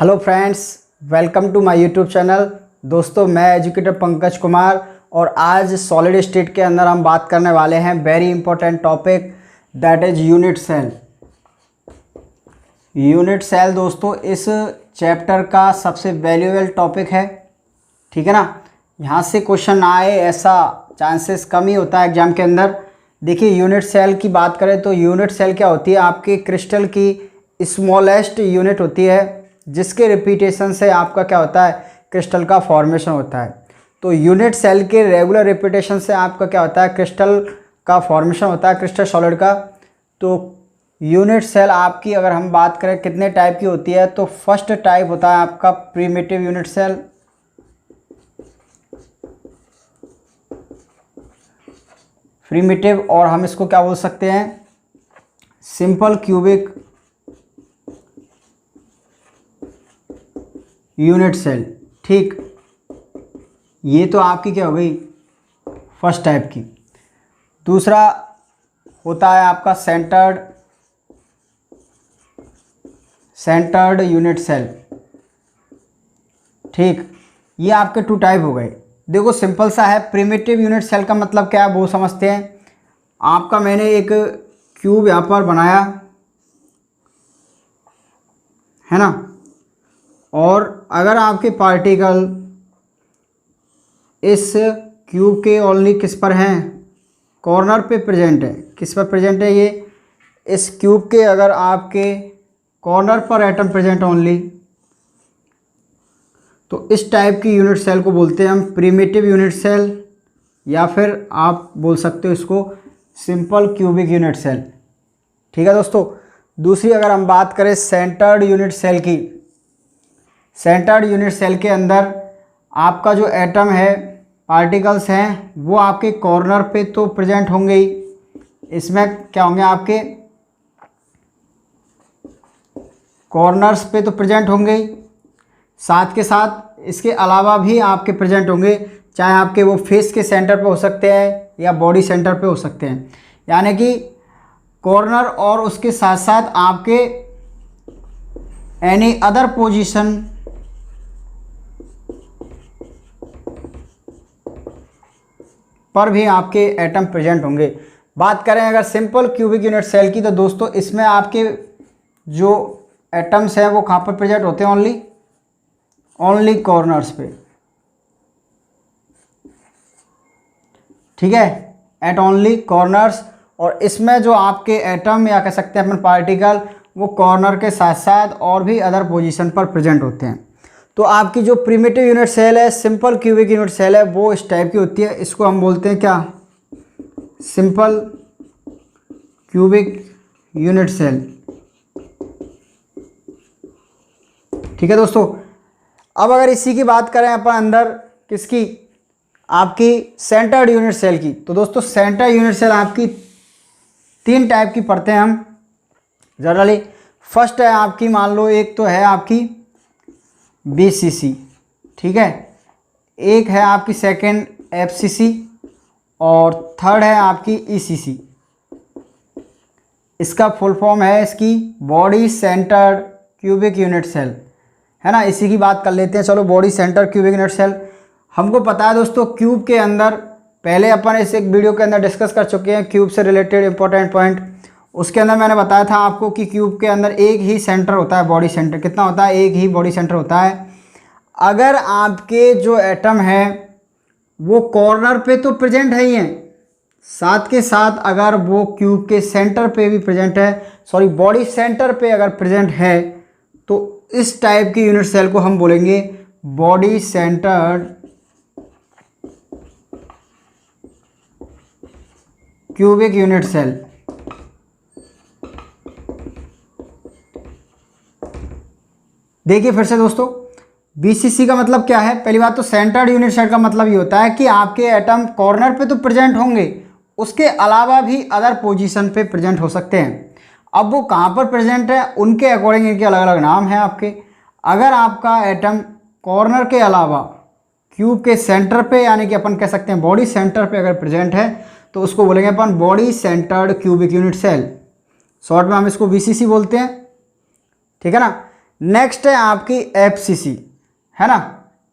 Hello friends, welcome to my YouTube channel. दोस्तों, मैं educator Pankaj Kumar और आज सॉलिड स्टेट के अंदर हम बात करने वाले हैं very important topic that is unit cell. Unit cell दोस्तों इस चैप्टर का सबसे वैल्यूएबल टॉपिक है, ठीक है ना। यहाँ से क्वेश्चन ना आए ऐसा चांसेस कम ही होता है एग्जाम के अंदर। देखिए, यूनिट सेल की बात करें तो यूनिट सेल क्या होती है, आपके क्रिस्टल की स्मॉलेस्ट यूनिट होती है जिसके रिपीटेशन से आपका क्या होता है, क्रिस्टल का फॉर्मेशन होता है। तो यूनिट सेल के रेगुलर रिपीटेशन से आपका क्या होता है, क्रिस्टल का फॉर्मेशन होता है, क्रिस्टल सॉलिड का। तो यूनिट सेल आपकी अगर हम बात करें कितने टाइप की होती है, तो फर्स्ट टाइप होता है आपका प्रिमिटिव यूनिट सेल। प्रिमिटिव, और हम इसको क्या बोल सकते हैं, सिंपल क्यूबिक यूनिट सेल। ठीक, ये तो आपकी क्या हो गई फर्स्ट टाइप की। दूसरा होता है आपका सेंटर्ड यूनिट सेल। ठीक, ये आपके टू टाइप हो गए। देखो, सिंपल सा है। प्रिमिटिव यूनिट सेल का मतलब क्या है वो समझते हैं। आपका मैंने एक क्यूब यहाँ पर बनाया है ना, और अगर आपके पार्टिकल इस क्यूब के ओनली किस पर हैं, कॉर्नर पे प्रेजेंट है। किस पर प्रेजेंट है, ये इस क्यूब के अगर आपके कॉर्नर पर एटम प्रेजेंट ओनली, तो इस टाइप की यूनिट सेल को बोलते हैं हम प्रिमिटिव यूनिट सेल, या फिर आप बोल सकते हो इसको सिंपल क्यूबिक यूनिट सेल। ठीक है दोस्तों। दूसरी अगर हम बात करें सेंटर्ड यूनिट सेल की, सेंटर्ड यूनिट सेल के अंदर आपका जो एटम है, पार्टिकल्स हैं, वो आपके कॉर्नर पे तो प्रेजेंट होंगे ही। इसमें क्या होंगे, आपके कॉर्नर्स पे तो प्रेजेंट होंगे ही, साथ के साथ इसके अलावा भी आपके प्रेजेंट होंगे, चाहे आपके वो फेस के सेंटर पे हो सकते हैं या बॉडी सेंटर पे हो सकते हैं। यानी कि कॉर्नर और उसके साथ साथ आपके एनी अदर पोजीशन पर भी आपके एटम प्रेजेंट होंगे। बात करें अगर सिंपल क्यूबिक यूनिट सेल की, तो दोस्तों इसमें आपके जो एटम्स हैं वो कहाँ पर प्रेजेंट होते हैं, ओनली कॉर्नर्स पे। ठीक है, एट ओनली कॉर्नर्स। और इसमें जो आपके एटम या कह सकते हैं अपन पार्टिकल, वो कॉर्नर के साथ साथ और भी अदर पोजीशन पर प्रेजेंट होते हैं। तो आपकी जो प्रिमिटिव यूनिट सेल है, सिंपल क्यूबिक यूनिट सेल है, वो इस टाइप की होती है। इसको हम बोलते हैं क्या, सिंपल क्यूबिक यूनिट सेल। ठीक है दोस्तों। अब अगर इसी की बात करें अपन अंदर किसकी, आपकी सेंटर्ड यूनिट सेल की, तो दोस्तों सेंटर्ड यूनिट सेल आपकी तीन टाइप की पढ़ते हैं हम जनरली। फर्स्ट है आपकी, मान लो एक तो है आपकी BCC, ठीक है, एक है आपकी सेकेंड FCC, और थर्ड है आपकी ECC। इसका फुल फॉर्म है इसकी body centred cubic unit cell, है ना। इसी की बात कर लेते हैं, चलो। Body centre cubic unit cell, हमको पता है दोस्तों क्यूब के अंदर, पहले अपन इस एक वीडियो के अंदर डिस्कस कर चुके हैं क्यूब से रिलेटेड इंपॉर्टेंट पॉइंट। उसके अंदर मैंने बताया था आपको कि क्यूब के अंदर एक ही सेंटर होता है, बॉडी सेंटर। कितना होता है, एक ही बॉडी सेंटर होता है। अगर आपके जो एटम है वो कॉर्नर पे तो प्रेजेंट है ही हैं, साथ के साथ अगर वो क्यूब के सेंटर पे भी प्रेजेंट है, सॉरी बॉडी सेंटर पे अगर प्रेजेंट है, तो इस टाइप की यूनिट सेल को हम बोलेंगे body centred cubic unit cell. देखिए फिर से दोस्तों, BCC का मतलब क्या है। पहली बात तो सेंटर्ड यूनिट सेल का मतलब ये होता है कि आपके एटम कॉर्नर पे तो प्रेजेंट होंगे, उसके अलावा भी अदर पोजीशन पे प्रेजेंट हो सकते हैं। अब वो कहाँ पर प्रेजेंट है, उनके अकॉर्डिंग इनके अलग अलग नाम हैं आपके। अगर आपका एटम कॉर्नर के अलावा क्यूब के सेंटर पे, यानी कि अपन कह सकते हैं बॉडी सेंटर पे अगर प्रेजेंट है, तो उसको बोलेंगे अपन body centred cubic unit cell. Short में हम इसको BCC बोलते हैं, ठीक है ना। नेक्स्ट है आपकी FCC, है ना।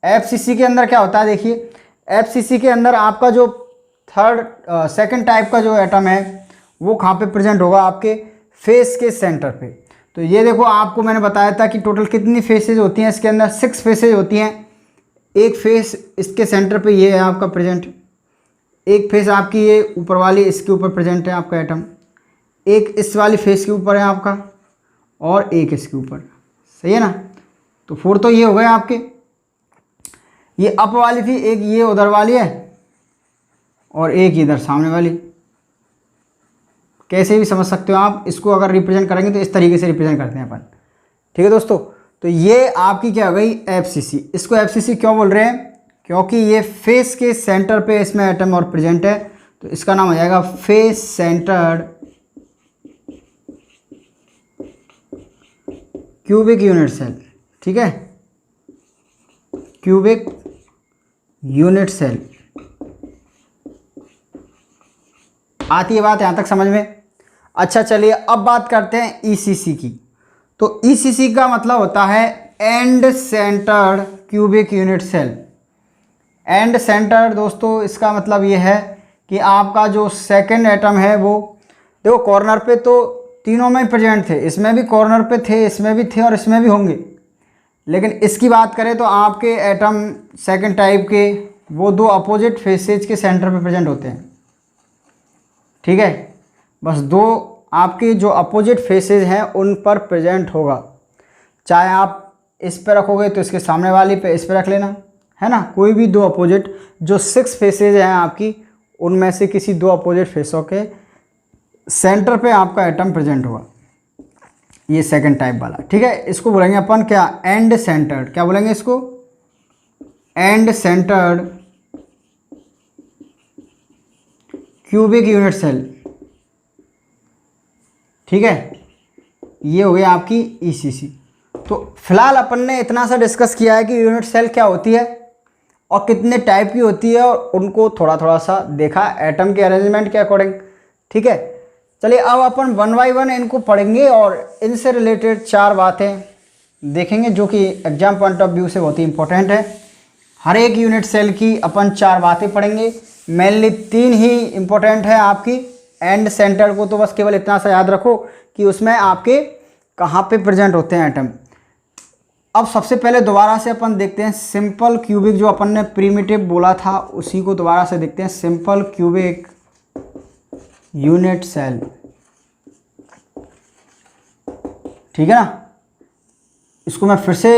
FCC के अंदर क्या होता है, देखिए FCC के अंदर आपका जो सेकंड टाइप का जो एटम है वो कहाँ पे प्रेजेंट होगा, आपके फेस के सेंटर पे। तो ये देखो, आपको मैंने बताया था कि टोटल कितनी फेसेज होती हैं इसके अंदर, 6 फेसेज होती हैं। एक फेस इसके सेंटर पे ये है आपका प्रेजेंट, एक फेस आपकी ये ऊपर वाली इसके ऊपर प्रेजेंट है आपका एटम, एक इस वाली फेस के ऊपर है आपका, और एक इसके ऊपर। सही है ना। तो 4 तो ये हो गए आपके। ये अप वाली थी, एक ये उधर वाली है और एक इधर सामने वाली। कैसे भी समझ सकते हो आप इसको, अगर रिप्रेजेंट करेंगे तो इस तरीके से रिप्रेजेंट करते हैं अपन। ठीक है दोस्तों, तो ये आपकी क्या हो गई, FCC। इसको FCC क्यों बोल रहे हैं, क्योंकि ये फेस के सेंटर पे इसमें एटम और प्रेजेंट है, तो इसका नाम हो जाएगा face centred cubic unit cell. ठीक है, क्यूबिक यूनिट सेल। आती है बात यहाँ तक समझ में। अच्छा चलिए अब बात करते हैं ECC की। तो ECC का मतलब होता है end centred cubic unit cell. End centred दोस्तों इसका मतलब ये है कि आपका जो सेकंड एटम है वो देखो कॉर्नर पे तो तीनों में प्रेजेंट थे, इसमें भी कॉर्नर पे थे, इसमें भी थे और इसमें भी होंगे। लेकिन इसकी बात करें तो आपके एटम सेकंड टाइप के वो 2 अपोजिट फेसेज के सेंटर पे प्रेजेंट होते हैं। ठीक है, बस 2 आपके जो अपोजिट फेसेज हैं उन पर प्रेजेंट होगा। चाहे आप इस पे रखोगे तो इसके सामने वाली पे इस पे रख लेना, है ना। कोई भी 2 अपोजिट जो 6 फेसेज हैं आपकी, उनमें से किसी 2 अपोजिट फेसों के सेंटर पे आपका एटम प्रेजेंट होगा, ये सेकंड टाइप वाला। ठीक है, इसको बोलेंगे अपन क्या, एंड सेंटर्ड। क्या बोलेंगे इसको, and centred cubic unit cell. ठीक है, ये हो गई आपकी ECC। तो फिलहाल अपन ने इतना सा डिस्कस किया है कि यूनिट सेल क्या होती है और कितने टाइप की होती है, और उनको थोड़ा थोड़ा सा देखा एटम के अरेंजमेंट के अकॉर्डिंग। ठीक है, चलिए अब अपन 1 बाय 1 इनको पढ़ेंगे और इनसे रिलेटेड 4 बातें देखेंगे जो कि एग्जाम पॉइंट ऑफ व्यू से बहुत ही इंपॉर्टेंट है। हर एक यूनिट सेल की अपन 4 बातें पढ़ेंगे, मेनली 3 ही इंपॉर्टेंट है आपकी। एंड सेंटर को तो बस केवल इतना सा याद रखो कि उसमें आपके कहाँ पे प्रेजेंट होते हैं एटम। अब सबसे पहले दोबारा से अपन देखते हैं सिंपल क्यूबिक, जो अपन ने प्रीमिटिव बोला था उसी को दोबारा से देखते हैं। Simple cubic unit cell. ठीक है ना, इसको मैं फिर से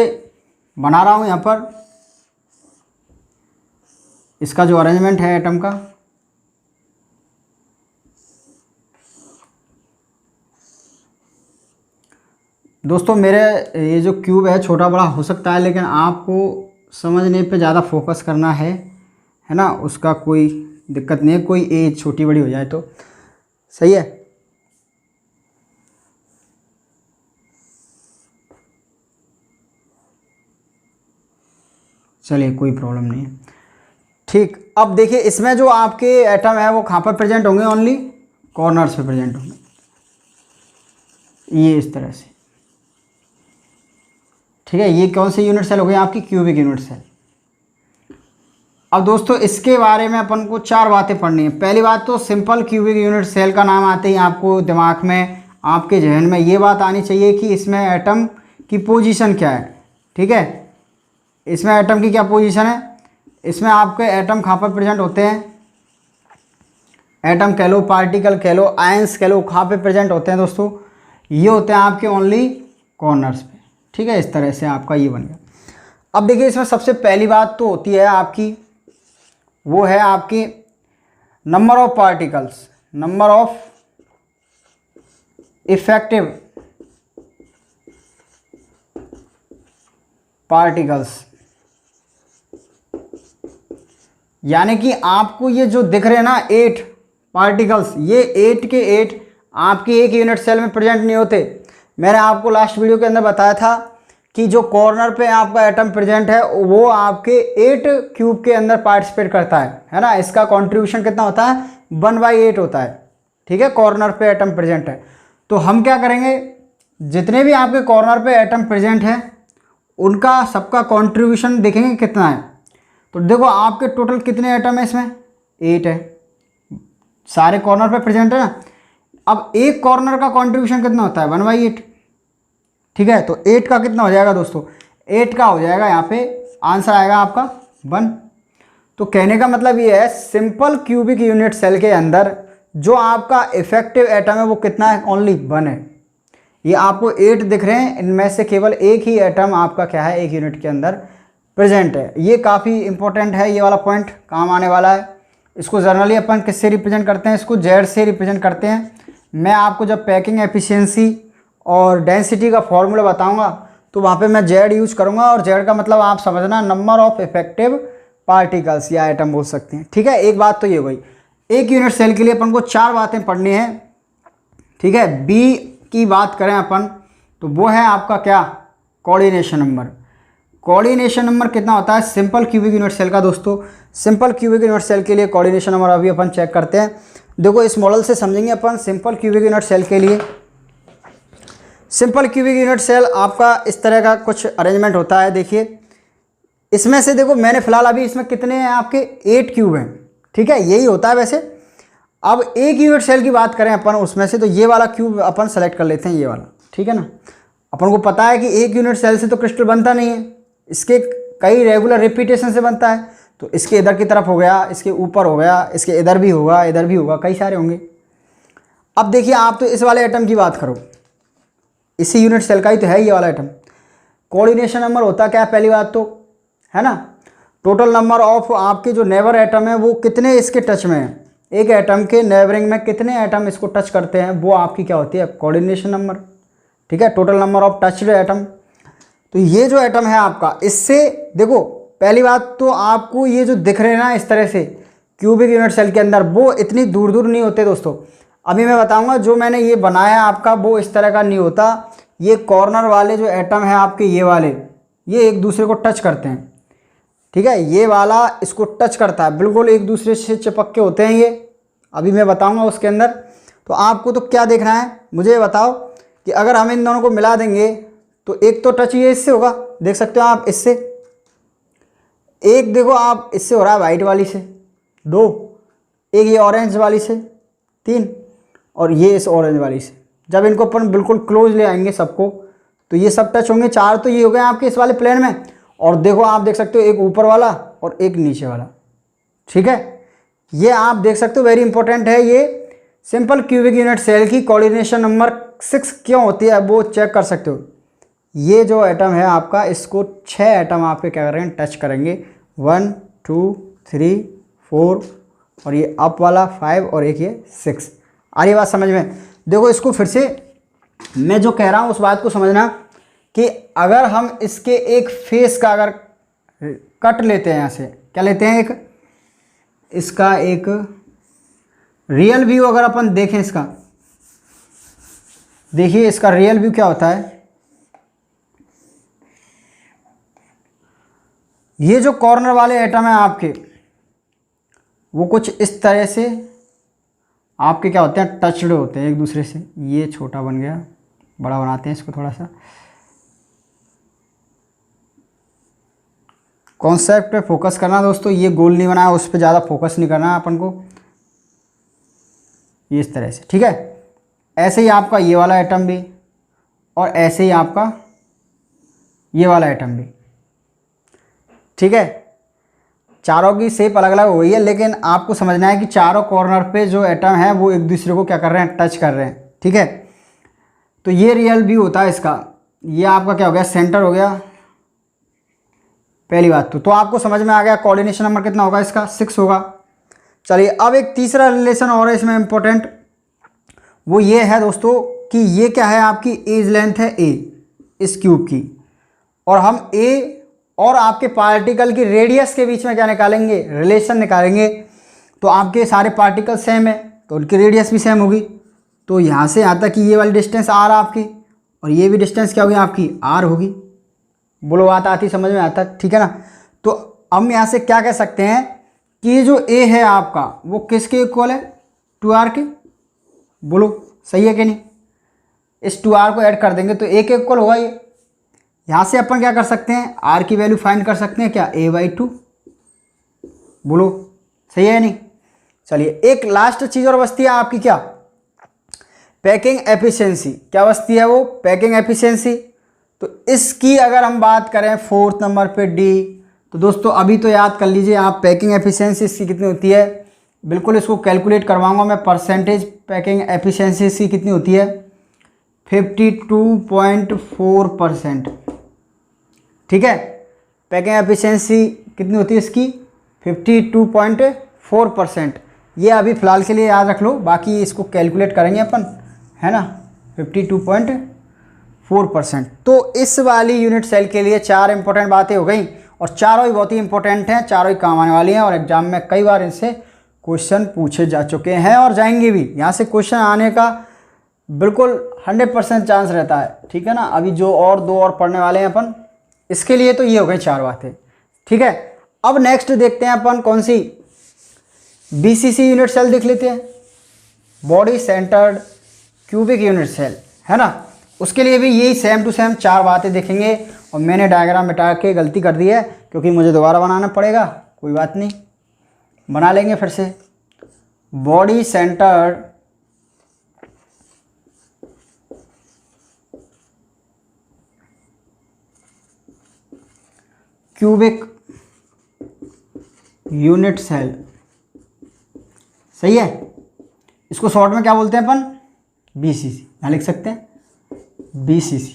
बना रहा हूं यहां पर, इसका जो अरेंजमेंट है एटम का। दोस्तों मेरे ये जो क्यूब है छोटा बड़ा हो सकता है, लेकिन आपको समझने पे ज़्यादा फोकस करना है ना। उसका कोई दिक्कत नहीं है, कोई एज छोटी बड़ी हो जाए तो सही है। चलिए कोई प्रॉब्लम नहीं है। ठीक, अब देखिए इसमें जो आपके एटम है वो कहाँ पर प्रेजेंट होंगे, ओनली कॉर्नर्स पे प्रेजेंट होंगे, ये इस तरह से। ठीक है, ये कौन सी यूनिट सेल हो गई आपकी, क्यूबिक यूनिट सेल। अब दोस्तों इसके बारे में अपन को 4 बातें पढ़नी है। पहली बात तो सिंपल क्यूबिक यूनिट सेल का नाम आते ही आपको दिमाग में, आपके जहन में ये बात आनी चाहिए कि इसमें एटम की पोजीशन क्या है। ठीक है, इसमें एटम की क्या पोजीशन है, इसमें आपके एटम कहाँ पर प्रेजेंट होते हैं, एटम कह लो, पार्टिकल कह लो, आयंस कह लो, कहाँ पे प्रेजेंट होते हैं दोस्तों, ये होते हैं आपके ओनली कॉर्नर्स पे। ठीक है, इस तरह से आपका ये बन गया। अब देखिए इसमें सबसे पहली बात तो होती है आपकी, वो है आपकी number of particles, number of effective particles. यानी कि आपको ये जो दिख रहे हैं ना 8 पार्टिकल्स, ये 8 के 8 आपकी एक यूनिट सेल में प्रेजेंट नहीं होते। मैंने आपको लास्ट वीडियो के अंदर बताया था कि जो कॉर्नर पे आपका एटम प्रेजेंट है वो आपके 8 क्यूब के अंदर पार्टिसिपेट करता है ना। इसका कंट्रीब्यूशन कितना होता है, 1/8 होता है। ठीक है, कॉर्नर पे एटम प्रेजेंट है। तो हम क्या करेंगे, जितने भी आपके कॉर्नर पे एटम प्रेजेंट है उनका सबका कंट्रीब्यूशन देखेंगे कितना है। तो देखो आपके टोटल कितने एटम है इसमें, 8 है, सारे कॉर्नर पे प्रेजेंट है ना। अब एक कॉर्नर का कंट्रीब्यूशन कितना होता है, 1/8। ठीक है, तो 8 का कितना हो जाएगा दोस्तों, 8 का हो जाएगा यहाँ पे आंसर आएगा आपका 1। तो कहने का मतलब ये है सिंपल क्यूबिक यूनिट सेल के अंदर जो आपका इफेक्टिव एटम है वो कितना है, ओनली 1 है। ये आपको 8 दिख रहे हैं, इनमें से केवल एक ही एटम आपका क्या है, एक यूनिट के अंदर प्रेजेंट है। ये काफ़ी इंपॉर्टेंट है, ये वाला पॉइंट काम आने वाला है। इसको जनरली अपन किससे रिप्रेजेंट करते हैं, इसको जेड से रिप्रेजेंट करते हैं। मैं आपको जब पैकिंग एफिशिएंसी और डेंसिटी का फॉर्मूला बताऊंगा तो वहाँ पे मैं जेड यूज करूँगा, और जेड का मतलब आप समझना नंबर ऑफ इफेक्टिव पार्टिकल्स या आइटम बोल सकते हैं। ठीक है, एक बात तो ये हो गई। एक यूनिट सेल के लिए अपन को 4 बातें पढ़नी है। ठीक है, बी की बात करें अपन तो वो है आपका क्या, कोऑर्डिनेशन नंबर। कोऑर्डिनेशन नंबर कितना होता है सिंपल क्यूबिक यूनिट सेल का दोस्तों। सिंपल क्यूबिक यूनिट सेल के लिए कोऑर्डिनेशन नंबर अभी अपन चेक करते हैं। देखो इस मॉडल से समझेंगे अपन सिंपल क्यूबिक यूनिट सेल के लिए। सिंपल क्यूबिक यूनिट सेल आपका इस तरह का कुछ अरेंजमेंट होता है। देखिए इसमें से देखो मैंने फिलहाल अभी इसमें कितने हैं आपके 8 क्यूब हैं। ठीक है, यही होता है वैसे। अब एक यूनिट सेल की बात करें अपन उसमें से, तो ये वाला क्यूब अपन सेलेक्ट कर लेते हैं, ये वाला। ठीक है ना, अपन को पता है कि एक यूनिट सेल से तो क्रिस्टल बनता नहीं है, इसके कई रेगुलर रिपीटेशन से बनता है। तो इसके इधर की तरफ हो गया, इसके ऊपर हो गया, इसके इधर भी होगा, इधर भी होगा, कई सारे होंगे। अब देखिए आप तो इस वाले एटम की बात करो, इसी यूनिट सेल का ही तो है ये वाला एटम। कोऑर्डिनेशन नंबर होता क्या है, पहली बात तो है ना, टोटल नंबर ऑफ आपके जो नेबर एटम है वो कितने इसके टच में है, एक एटम के नेबरिंग में कितने एटम इसको टच करते हैं, वो आपकी क्या होती है, कोऑर्डिनेशन नंबर। ठीक है, total number of touched atom. तो ये जो एटम है आपका, इससे देखो पहली बात तो आपको ये जो दिख रहे हैं ना इस तरह से क्यूबिक यूनिट सेल के अंदर, वो इतनी दूर दूर नहीं होते दोस्तों। अभी मैं बताऊंगा जो मैंने ये बनाया आपका वो इस तरह का नहीं होता। ये कॉर्नर वाले जो एटम है आपके ये वाले, ये एक दूसरे को टच करते हैं। ठीक है, ये वाला इसको टच करता है, बिल्कुल एक दूसरे से चिपक के होते हैं ये। अभी मैं बताऊंगा उसके अंदर। तो आपको तो क्या देखना है मुझे बताओ कि अगर हम इन दोनों को मिला देंगे तो एक तो टच ये इससे होगा, देख सकते हो आप इससे, एक देखो आप इससे हो रहा है वाइट वाली से, 2, एक ये ऑरेंज वाली से, 3, और ये इस ऑरेंज वाली से। जब इनको अपन बिल्कुल क्लोज ले आएंगे सबको तो ये सब टच होंगे, 4 तो ये हो गए आपके इस वाले प्लेन में। और देखो आप देख सकते हो एक ऊपर वाला और एक नीचे वाला। ठीक है, ये आप देख सकते हो, वेरी इंपॉर्टेंट है ये। सिंपल क्यूबिक यूनिट सेल की कोऑर्डिनेशन नंबर 6 क्यों होती है वो चेक कर सकते हो। ये जो एटम है आपका, इसको 6 एटम आपके क्या करेंगे, टच करेंगे, 1 2 3 4, और ये अप वाला 5, और एक ये 6। आ रही बात समझ में। देखो इसको फिर से मैं जो कह रहा हूँ उस बात को समझना कि अगर हम इसके एक फेस का अगर कट लेते हैं, यहाँ से क्या लेते हैं, एक इसका एक रियल व्यू अगर अपन देखें इसका, देखिए इसका रियल व्यू क्या होता है। ये जो कॉर्नर वाले एटम है आपके वो कुछ इस तरह से आपके क्या होते हैं, टचड होते हैं एक दूसरे से। ये छोटा बन गया, बड़ा बनाते हैं इसको थोड़ा सा। कॉन्सेप्ट पे फोकस करना दोस्तों, ये गोल नहीं बनाया उस पर ज़्यादा फोकस नहीं करना है अपन को, ये इस तरह से। ठीक है, ऐसे ही आपका ये वाला एटम भी, और ऐसे ही आपका ये वाला एटम भी। ठीक है, चारों की शेप अलग अलग हो गई है, लेकिन आपको समझना है कि चारों कॉर्नर पे जो एटम है वो एक दूसरे को क्या कर रहे हैं, टच कर रहे हैं। ठीक है, तो ये रियल व्यू होता है इसका। ये आपका क्या हो गया, सेंटर हो गया पहली बात तो आपको समझ में आ गया। कोऑर्डिनेशन नंबर कितना होगा इसका, 6 होगा। चलिए अब एक तीसरा रिलेशन और है इसमें इंपॉर्टेंट, वो ये है दोस्तों कि ये क्या है, आपकी एज लेंथ है a इस क्यूब की, और हम a और आपके पार्टिकल की रेडियस के बीच में क्या निकालेंगे, रिलेशन निकालेंगे। तो आपके सारे पार्टिकल सेम है तो उनकी रेडियस भी सेम होगी। तो यहाँ से यहाँ तक कि ये वाली डिस्टेंस r आपकी, और ये भी डिस्टेंस क्या होगी आपकी, r होगी। बोलो बात आती समझ में आता, ठीक है ना। तो हम यहाँ से क्या कह सकते हैं कि ये जो a है आपका वो किसके इक्वल है, 2r के। बोलो सही है कि नहीं। इस 2r को ऐड कर देंगे तो a के इक्वल होगा ये। यहाँ से अपन क्या कर सकते हैं, r की वैल्यू फाइंड कर सकते हैं क्या, a/2। बोलो सही है नहीं। चलिए एक लास्ट चीज़ और बचती है आपकी, क्या, पैकिंग एफिशिएंसी। क्या बचती है वो, पैकिंग एफिशिएंसी। तो इसकी अगर हम बात करें 4th नंबर पे डी, तो दोस्तों अभी तो याद कर लीजिए आप पैकिंग एफिशिएंसी इसकी कितनी होती है, बिल्कुल इसको कैलकुलेट करवाऊंगा मैं। परसेंटेज पैकिंग एफिशिएंसी इसकी कितनी होती है, 52.4%। ठीक है, पैकिंग एफिशिएंसी कितनी होती है इसकी, 52.4%। ये अभी फ़िलहाल के लिए याद रख लो, बाकी इसको कैलकुलेट करेंगे अपन, है ना, 52.4%। तो इस वाली यूनिट सेल के लिए 4 इंपॉर्टेंट बातें हो गई, और चारों ही बहुत ही इंपॉर्टेंट हैं, चारों ही काम आने वाली हैं, और एग्जाम में कई बार इनसे क्वेश्चन पूछे जा चुके हैं और जाएंगे भी। यहाँ से क्वेश्चन आने का बिल्कुल 100% चांस रहता है। ठीक है ना, अभी जो और 2 और पढ़ने वाले हैं अपन, इसके लिए तो ये हो गई 4 बातें। ठीक है, अब नेक्स्ट देखते हैं अपन कौन सी, BCC यूनिट सेल देख लेते हैं, body centred cubic unit cell, है ना। उसके लिए भी यही सेम टू सेम 4 बातें देखेंगे। और मैंने डायग्राम मिटा के गलती कर दी है, क्योंकि मुझे दोबारा बनाना पड़ेगा, कोई बात नहीं, बना लेंगे फिर से। Body centred cubic unit cell, सही है। इसको शॉर्ट में क्या बोलते हैं अपन, BCC, यहाँ लिख सकते हैं BCC।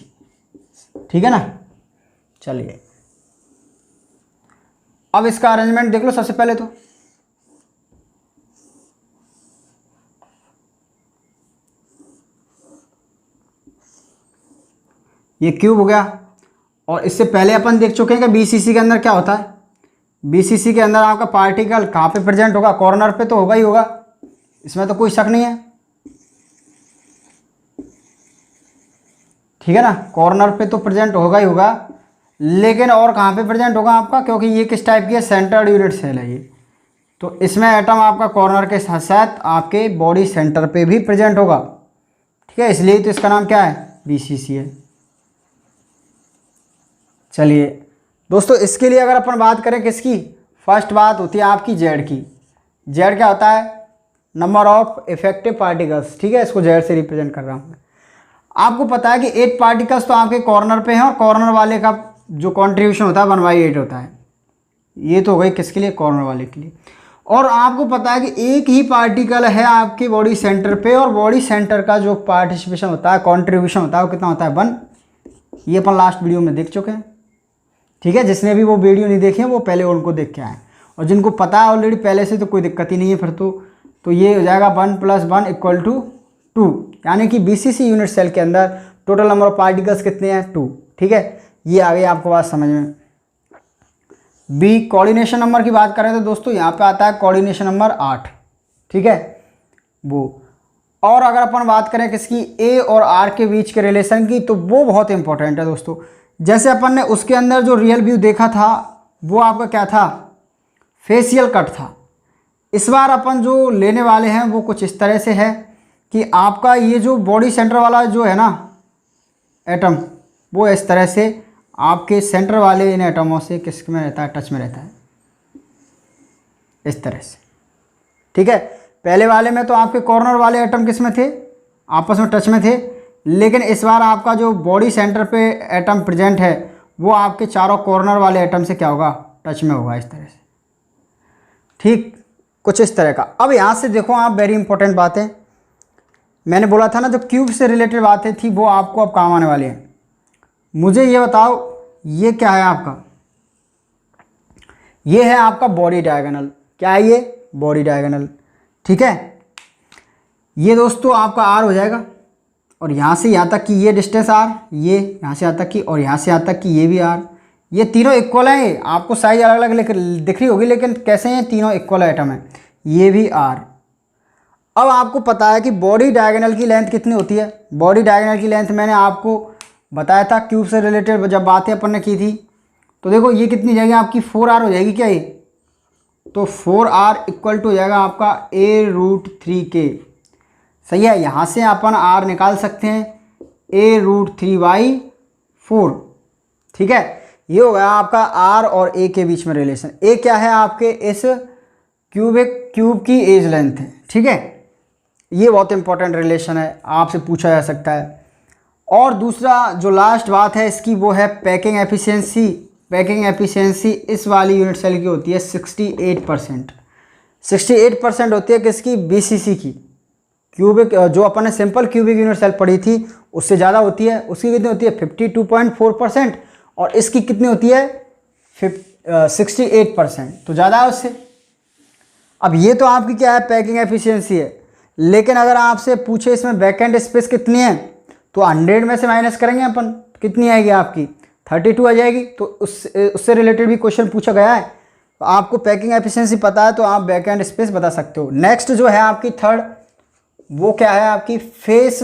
ठीक है ना। चलिए अब इसका अरेंजमेंट देख लो। सबसे पहले तो ये क्यूब हो गया, और इससे पहले अपन देख चुके हैं कि BCC के अंदर क्या होता है। BCC के अंदर आपका पार्टिकल कहाँ पे प्रेजेंट होगा, कॉर्नर पे तो होगा ही होगा, इसमें तो कोई शक नहीं है। ठीक है ना, कॉर्नर पे तो प्रेजेंट होगा ही होगा, लेकिन और कहाँ पे प्रेजेंट होगा आपका, क्योंकि ये किस टाइप की है, सेंटर्ड यूनिट सेल है ये, तो इसमें एटम आपका कॉर्नर के साथ साथ आपके बॉडी सेंटर पे भी प्रेजेंट होगा। ठीक है, इसलिए तो इसका नाम क्या है, BCC है। चलिए दोस्तों, इसके लिए अगर अपन बात करें किसकी, फर्स्ट बात होती है आपकी जेड की। जेड क्या होता है, नंबर ऑफ इफेक्टिव पार्टिकल्स। ठीक है, इसको जेड से रिप्रेजेंट कर रहा हूँ मैं। आपको पता है कि 8 पार्टिकल्स तो आपके कॉर्नर पे हैं, और कॉर्नर वाले का जो कंट्रीब्यूशन होता है 1/8 होता है। ये तो हो गई किसके लिए, कॉर्नर वाले के लिए। और आपको पता है कि एक ही पार्टिकल है आपके बॉडी सेंटर पे, और बॉडी सेंटर का जो पार्टिसिपेशन होता है, कंट्रीब्यूशन होता है, वो कितना होता है, 1। ये अपन लास्ट वीडियो में देख चुके हैं। ठीक है, जिसने भी वो वीडियो नहीं देखे वो पहले उनको देख के आए, और जिनको पता है ऑलरेडी पहले से तो कोई दिक्कत ही नहीं है। फिर तो ये हो जाएगा 1 + 1 = 2, यानी कि BCC यूनिट सेल के अंदर टोटल नंबर ऑफ पार्टिकल्स कितने हैं, 2। ठीक है, ये आ गई आपको बात समझ में। बी, कोऑर्डिनेशन नंबर की बात करें तो दोस्तों यहाँ पे आता है कोऑर्डिनेशन नंबर 8। ठीक है वो। और अगर अपन बात करें किसकी, A और R के बीच के रिलेशन की, तो वो बहुत इंपॉर्टेंट है दोस्तों। जैसे अपन ने उसके अंदर जो रियल व्यू देखा था वो आपका क्या था, फेशियल कट था। इस बार अपन जो लेने वाले हैं वो कुछ इस तरह से है कि आपका ये जो बॉडी सेंटर वाला जो है ना एटम, वो इस तरह से आपके सेंटर वाले इन एटमों से किस में रहता है, टच में रहता है, इस तरह से। ठीक है, पहले वाले में तो आपके कॉर्नर वाले एटम किस में थे, आपस में टच में थे, लेकिन इस बार आपका जो बॉडी सेंटर पे एटम प्रेजेंट है वो आपके चारों कॉर्नर वाले एटम से क्या होगा, टच में होगा, इस तरह से। ठीक, कुछ इस तरह का। अब यहाँ से देखो आप, वेरी इंपॉर्टेंट बातें मैंने बोला था ना, जो क्यूब से रिलेटेड बातें थी वो आपको अब काम आने वाली हैं। मुझे ये बताओ, ये क्या है आपका, ये है आपका बॉडी डायगोनल। क्या है ये, बॉडी डायगोनल। ठीक है, ये दोस्तों आपका R हो जाएगा, और यहाँ से यहाँ तक की ये डिस्टेंस R, ये यहाँ से यहाँ तक की, और यहाँ से यहाँ तक की ये भी R। ये तीनों इक्वल हैं। आपको साइज अलग अलग दिख रही होगी, लेकिन कैसे हैं, तीनों इक्वल आइटम है। ये भी R। अब आपको पता है कि बॉडी डायगोनल की लेंथ कितनी होती है। बॉडी डायगोनल की लेंथ मैंने आपको बताया था क्यूब से रिलेटेड जब बातें अपन ने की थी। तो देखो ये कितनी जाएगी आपकी, 4R हो जाएगी क्या ये, तो 4R = हो जाएगा आपका A√3K। सही है, यहाँ से अपन R निकाल सकते हैं, a√3/4। ठीक है, ये हो गया आपका r और a के बीच में रिलेशन। a क्या है आपके इस क्यूब की एज लेंथ है। ठीक है, ये बहुत इंपॉर्टेंट रिलेशन है, आपसे पूछा जा सकता है। और दूसरा जो लास्ट बात है इसकी वो है पैकिंग एफिशिएंसी। पैकिंग एफिशिएंसी इस वाली यूनिट सेल की होती है 68%। 68% होती है किसकी? बीसीसी की। क्यूबिक जो अपन ने सिंपल क्यूबिक यूनिट सेल पढ़ी थी उससे ज़्यादा होती है। उसकी कितनी होती है? 52.4%। और इसकी कितनी होती है? 68%, तो ज़्यादा है उससे। अब ये तो आपकी क्या है? पैकिंग एफिशिएंसी है। लेकिन अगर आपसे पूछे इसमें वैकेंट स्पेस कितनी है, तो 100 में से माइनस करेंगे अपन, कितनी आएगी आपकी? 32 आ जाएगी। तो उससे रिलेटेड भी क्वेश्चन पूछा गया है। तो आपको पैकिंग एफिशिएंसी पता है तो आप वैकेंट स्पेस बता सकते हो। नेक्स्ट जो है आपकी थर्ड, वो क्या है आपकी? Face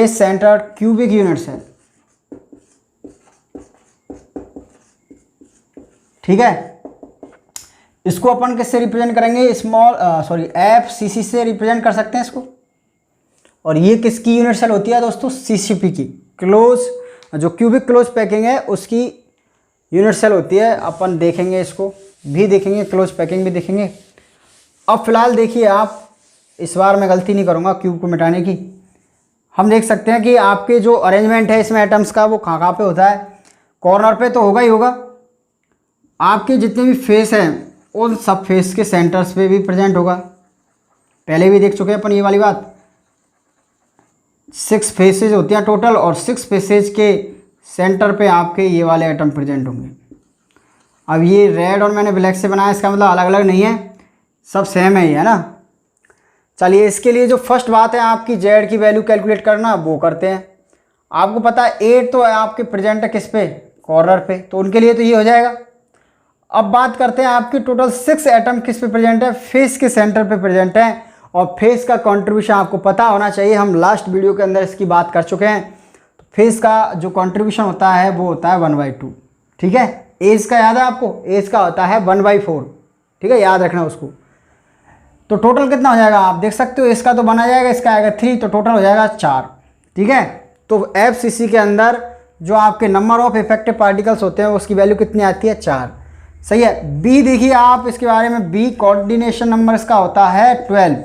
centred cubic unit cell. ठीक है, इसको अपन किससे रिप्रेजेंट करेंगे? एफसीसी से रिप्रेजेंट कर सकते हैं इसको। और ये किसकी यूनिट सेल होती है दोस्तों? सीसीपी की, क्लोज, जो क्यूबिक क्लोज पैकिंग है उसकी यूनिट सेल होती है। अपन देखेंगे, इसको भी देखेंगे, क्लोज पैकिंग भी देखेंगे। अब फिलहाल देखिए आप, इस बार मैं गलती नहीं करूँगा क्यूब को मिटाने की। हम देख सकते हैं कि आपके जो अरेंजमेंट है इसमें एटम्स का, वो कहाँ पे होता है? कॉर्नर पे तो होगा ही होगा। आपके जितने भी फेस हैं उन सब फेस के सेंटर्स पे भी प्रेजेंट होगा। पहले भी देख चुके हैं अपन ये वाली बात। 6 फेसेज होती हैं टोटल, और 6 फेसेज के सेंटर पे आपके ये वाले एटम प्रेजेंट होंगे। अब ये रेड और मैंने ब्लैक से बनाया, इसका मतलब अलग अलग नहीं है, सब सेम है, ये है ना। चलिए, इसके लिए जो फर्स्ट बात है आपकी जेड की वैल्यू कैलकुलेट करना, वो करते हैं। आपको पता है 8 तो आपके प्रेजेंट है किस पे? कॉर्नर पे, तो उनके लिए तो ये हो जाएगा। अब बात करते हैं आपकी टोटल 6 एटम किस पे प्रेजेंट है? फेस के सेंटर पे प्रेजेंट है। और फेस का कंट्रीब्यूशन आपको पता होना चाहिए, हम लास्ट वीडियो के अंदर इसकी बात कर चुके हैं। तो फेस का जो कंट्रीब्यूशन होता है वो होता है 1/2। ठीक है, एज का याद है आपको? एज का होता है 1/4। ठीक है, याद रखना उसको। तो टोटल कितना हो जाएगा आप देख सकते हो, इसका तो बना जाएगा, इसका आएगा 3, तो टोटल हो जाएगा 4। ठीक है, तो एफसीसी के अंदर जो आपके नंबर ऑफ इफेक्टिव पार्टिकल्स होते हैं उसकी वैल्यू कितनी आती है? 4। सही है। बी देखिए आप इसके बारे में, बी कोऑर्डिनेशन नंबर इसका होता है 12।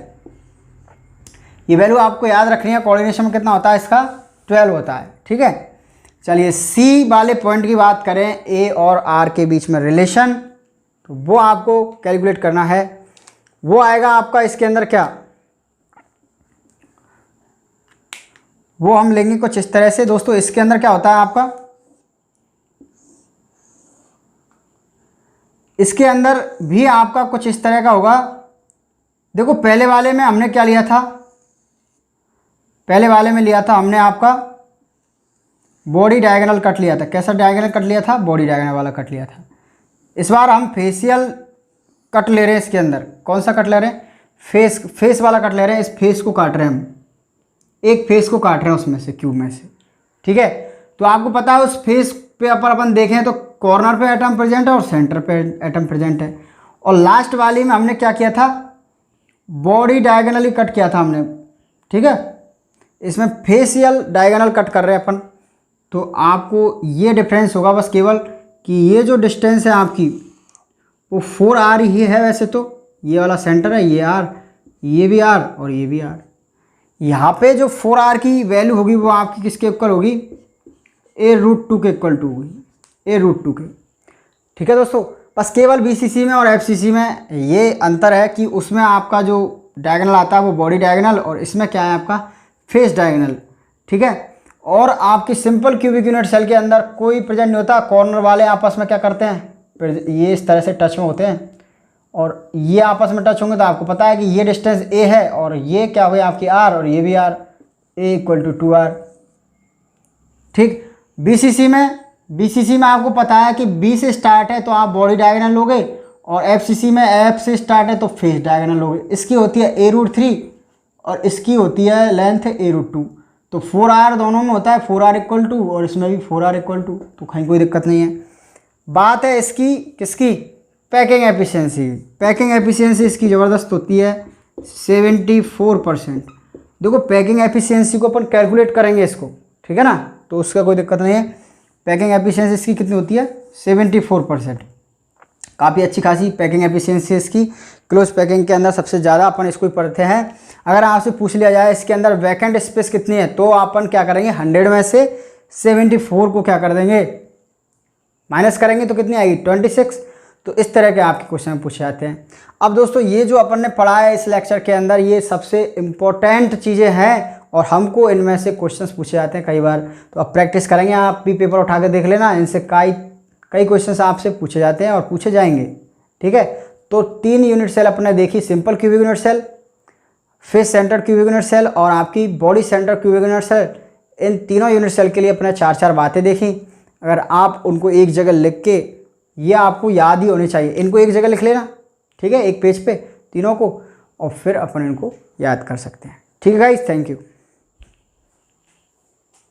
ये वैल्यू आपको याद रखनी है, कोऑर्डिनेशन में कितना होता है इसका? 12 होता है। ठीक है, चलिए सी वाले पॉइंट की बात करें, ए और आर के बीच में रिलेशन, तो वो आपको कैलकुलेट करना है। वो आएगा आपका इसके अंदर क्या, वो हम लेंगे कुछ इस तरह से। दोस्तों इसके अंदर क्या होता है आपका, इसके अंदर भी आपका कुछ इस तरह का होगा। देखो पहले वाले में हमने क्या लिया था, पहले वाले में लिया था हमने आपका बॉडी डायगोनल कट लिया था। कैसा डायगोनल कट लिया था? बॉडी डायगोनल वाला कट लिया था। इस बार हम फेशियल कट ले रहे हैं। इसके अंदर कौन सा कट ले रहे हैं? फेस वाला कट ले रहे हैं। इस फेस को काट रहे हैं हम, एक फेस को काट रहे हैं उसमें से, क्यूब में से। ठीक है, तो आपको पता है उस फेस पे अपन देखें तो कॉर्नर पे एटम प्रेजेंट है और सेंटर पे एटम प्रेजेंट है। और लास्ट वाली में हमने क्या किया था? बॉडी डायगोनली कट किया था हमने। ठीक है, इसमें फेशियल डायगोनल कट कर रहे हैं अपन। तो आपको ये डिफरेंस होगा बस केवल कि ये जो डिस्टेंस है आपकी वो 4r ही है। वैसे तो ये वाला सेंटर है, ये r, ये भी r और ये भी r। यहाँ पे जो 4r की वैल्यू होगी वो आपकी किसके इक्वल होगी? a√2 के इक्वल टू होगी, a√2 के। ठीक है दोस्तों, बस केवल बीसीसी में और एफसीसी में ये अंतर है कि उसमें आपका जो डायगोनल आता है वो बॉडी डायगोनल, और इसमें क्या है आपका? Face diagonal. ठीक है, और आपकी सिंपल क्यूबिक यूनिट सेल के अंदर कोई प्रेजेंट नहीं होता। कॉर्नर वाले आपस में क्या करते हैं? ये इस तरह से टच में होते हैं, और ये आपस में टच होंगे तो आपको पता है कि ये डिस्टेंस a है और ये क्या हुई आपकी r, और ये भी r, a=2r। ठीक, बीसीसी में आपको पता है कि b से स्टार्ट है तो आप बॉडी डायगोनल लोगे, और एफसीसी में f से स्टार्ट है तो फेस डायगोनल लोगे। इसकी होती है a√3 और इसकी होती है लेंथ a√2। तो 4r दोनों में होता है 4r = 2, और इसमें भी 4r = 2, तो कहीं कोई दिक्कत नहीं है। बात है इसकी किसकी? Packing efficiency. पैकिंग एफिशिएंसी इसकी ज़बरदस्त होती है। 74%। देखो पैकिंग एफिशिएंसी को अपन कैलकुलेट करेंगे इसको, ठीक है ना, तो उसका कोई दिक्कत नहीं है। पैकिंग एफिशिएंसी इसकी कितनी होती है 74%, काफ़ी अच्छी खासी पैकिंग एफिशिएंसी इसकी। क्लोज पैकिंग के अंदर सबसे ज़्यादा अपन इसको ही पढ़ते हैं। अगर आपसे पूछ लिया जाए इसके अंदर वैकेंट स्पेस कितनी है, तो अपन क्या करेंगे 100 में से 74 को क्या कर देंगे माइनस करेंगे तो कितनी आएगी 26। तो इस तरह के आपके क्वेश्चन पूछे जाते हैं। अब दोस्तों ये जो अपन ने पढ़ा है इस लेक्चर के अंदर ये सबसे इम्पोर्टेंट चीज़ें हैं और हमको इनमें से क्वेश्चंस पूछे जाते हैं कई बार। तो अब प्रैक्टिस करेंगे, आप भी पेपर उठा के देख लेना, इनसे कई क्वेश्चंस आपसे पूछे जाते हैं और पूछे जाएंगे, ठीक है। तो 3 यूनिट सेल अपने देखी, simple cubic unit cell, face centre cubic unit cell और आपकी body centre cubic unit cell. इन तीनों यूनिट सेल के लिए अपने 4 बातें देखी। अगर आप उनको एक जगह लिख के, ये आपको याद ही होनी चाहिए, इनको एक जगह लिख लेना, ठीक है, एक पेज पे तीनों को, और फिर अपन इनको याद कर सकते हैं। ठीक है गाइस, थैंक यू।